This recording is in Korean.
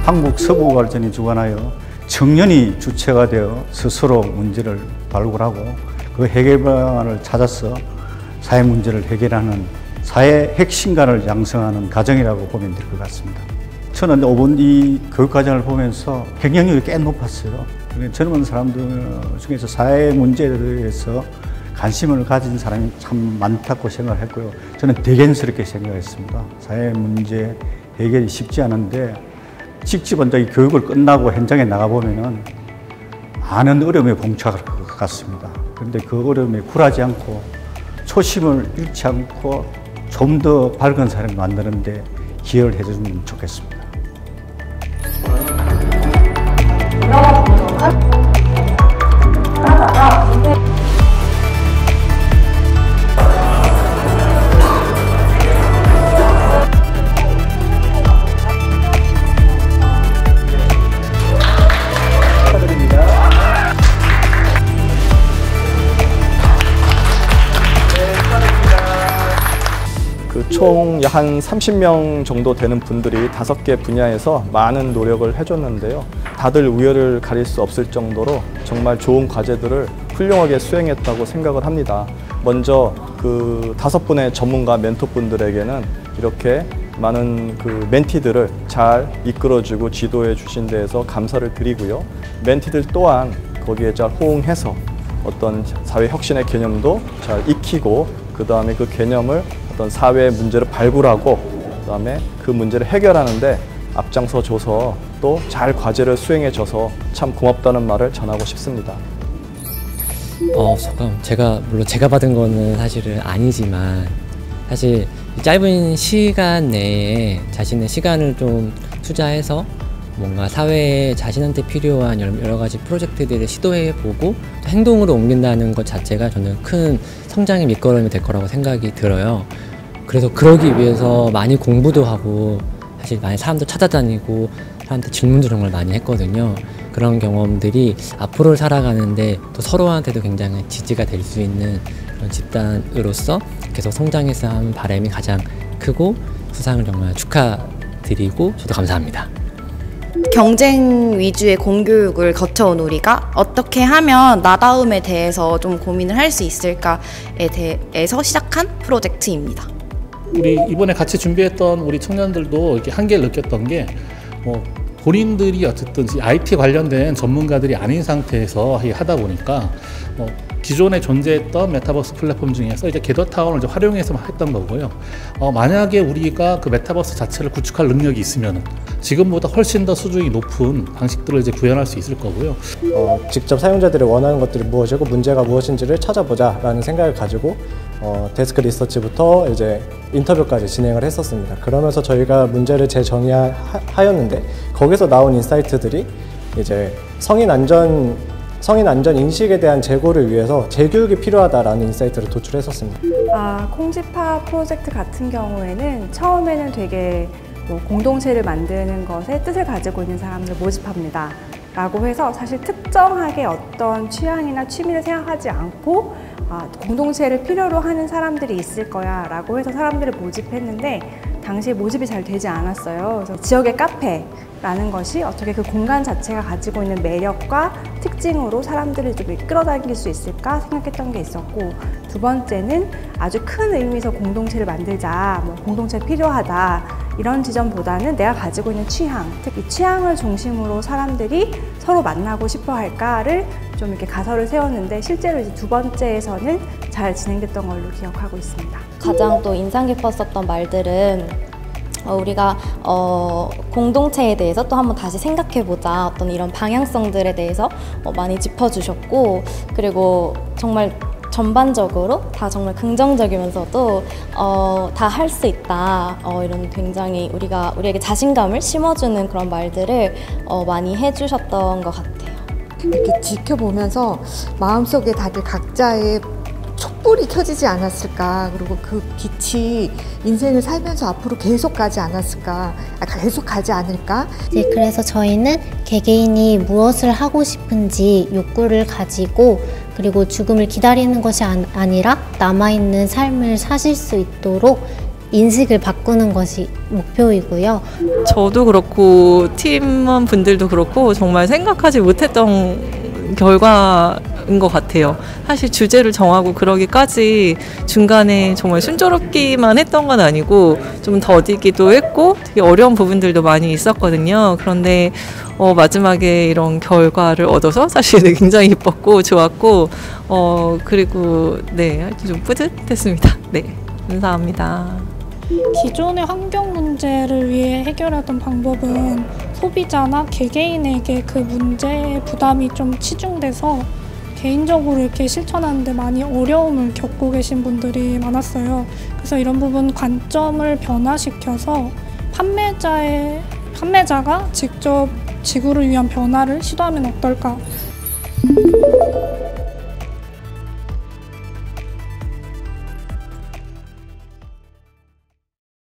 한국 서부 발전이 주관하여 청년이 주체가 되어 스스로 문제를 발굴하고 그 해결 방안을 찾아서 사회 문제를 해결하는 사회 핵심가를 양성하는 과정이라고 보면 될 것 같습니다. 저는 5번 이 교육 과정을 보면서 경쟁력이 꽤 높았어요. 젊은 사람들 중에서 사회 문제에 대해서 관심을 가진 사람이 참 많다고 생각을 했고요. 저는 대견스럽게 생각했습니다. 사회 문제 해결이 쉽지 않은데 직접 먼저 이 교육을 끝나고 현장에 나가보면은 많은 어려움에 봉착할 것 같습니다. 그런데 그 어려움에 굴하지 않고 초심을 잃지 않고 좀 더 밝은 사람을 만드는데 기여를 해주면 좋겠습니다. 총 한 30명 정도 되는 분들이 5개 분야에서 많은 노력을 해줬는데요. 다들 우열을 가릴 수 없을 정도로 정말 좋은 과제들을 훌륭하게 수행했다고 생각을 합니다. 먼저 그 5분의 전문가 멘토분들에게는 이렇게 많은 그 멘티들을 잘 이끌어주고 지도해 주신 데에서 감사를 드리고요. 멘티들 또한 거기에 잘 호응해서 어떤 사회 혁신의 개념도 잘 익히고 그 다음에 그 개념을 어떤 사회의 문제를 발굴하고 그다음에 그 문제를 해결하는데 앞장서 줘서 또 잘 과제를 수행해 줘서 참 고맙다는 말을 전하고 싶습니다. 소감 물론 제가 받은 거는 사실은 아니지만 사실 짧은 시간 내에 자신의 시간을 좀 투자해서 뭔가 사회에 자신한테 필요한 여러 가지 프로젝트들을 시도해보고 행동으로 옮긴다는 것 자체가 저는 큰 성장의 밑거름이 될 거라고 생각이 들어요. 그래서 그러기 위해서 많이 공부도 하고 사실 많이 사람도 찾아다니고 사람한테 질문도 정말 많이 했거든요. 그런 경험들이 앞으로 살아가는데 또 서로한테도 굉장히 지지가 될 수 있는 그런 집단으로서 계속 성장했으면 하는 바람이 가장 크고 수상을 정말 축하드리고 저도 감사합니다. 경쟁 위주의 공교육을 거쳐온 우리가 어떻게 하면 나다움에 대해서 좀 고민을 할 수 있을까에 대해서 시작한 프로젝트입니다. 우리 이번에 같이 준비했던 우리 청년들도 이렇게 한계를 느꼈던 게 본인들이 어쨌든 IT 관련된 전문가들이 아닌 상태에서 하다 보니까 기존에 존재했던 메타버스 플랫폼 중에서 이제 겟더타운을 이제 활용해서 했던 거고요. 만약에 우리가 그 메타버스 자체를 구축할 능력이 있으면 지금보다 훨씬 더 수준이 높은 방식들을 이제 구현할 수 있을 거고요. 직접 사용자들이 원하는 것들이 무엇이고 문제가 무엇인지를 찾아보자라는 생각을 가지고 데스크 리서치부터 이제 인터뷰까지 진행을 했었습니다. 그러면서 저희가 문제를 재정의하였는데 거기서 나온 인사이트들이 이제 성인 안전 인식에 대한 제고를 위해서 재교육이 필요하다라는 인사이트를 도출했었습니다. 콩지파 프로젝트 같은 경우에는 처음에는 되게 공동체를 만드는 것에 뜻을 가지고 있는 사람들을 모집합니다. 라고 해서 사실 특정하게 어떤 취향이나 취미를 생각하지 않고 공동체를 필요로 하는 사람들이 있을 거야 라고 해서 사람들을 모집했는데 당시에 모집이 잘 되지 않았어요. 그래서 지역의 카페라는 것이 어떻게 그 공간 자체가 가지고 있는 매력과 특징으로 사람들을 좀 끌어당길 수 있을까 생각했던 게 있었고, 두 번째는 아주 큰 의미에서 공동체를 만들자, 공동체 필요하다 이런 지점보다는 내가 가지고 있는 취향, 특히 취향을 중심으로 사람들이 서로 만나고 싶어 할까를 좀 이렇게 가설을 세웠는데 실제로 이제 두 번째에서는 잘 진행됐던 걸로 기억하고 있습니다. 가장 또 인상 깊었었던 말들은 우리가 공동체에 대해서 또 한번 다시 생각해보자, 어떤 이런 방향성들에 대해서 많이 짚어주셨고, 그리고 정말 전반적으로 다 정말 긍정적이면서도 다 할 수 있다, 이런 굉장히 우리에게 자신감을 심어주는 그런 말들을 많이 해주셨던 것 같아요. 이렇게 지켜보면서 마음속에 다들 각자의 촛불이 켜지지 않았을까, 그리고 그 빛이 인생을 살면서 앞으로 계속 가지 않았을까, 계속 가지 않을까. 네, 그래서 저희는 개개인이 무엇을 하고 싶은지 욕구를 가지고, 그리고 죽음을 기다리는 것이 아니라 남아있는 삶을 사실 수 있도록 인식을 바꾸는 것이 목표이고요. 저도 그렇고 팀원분들도 그렇고 정말 생각하지 못했던 결과인 것 같아요. 사실 주제를 정하고 그러기까지 중간에 정말 순조롭기만 했던 건 아니고 좀 더디기도 했고 되게 어려운 부분들도 많이 있었거든요. 그런데 마지막에 이런 결과를 얻어서 사실 굉장히 기뻤고 좋았고 그리고 네, 하여튼 좀 뿌듯했습니다. 네, 감사합니다. 기존의 환경 문제를 위해 해결하던 방법은 소비자나 개개인에게 그 문제의 부담이 좀 치중돼서 개인적으로 이렇게 실천하는데 많이 어려움을 겪고 계신 분들이 많았어요. 그래서 이런 부분 관점을 변화시켜서 판매자가 직접 지구를 위한 변화를 시도하면 어떨까?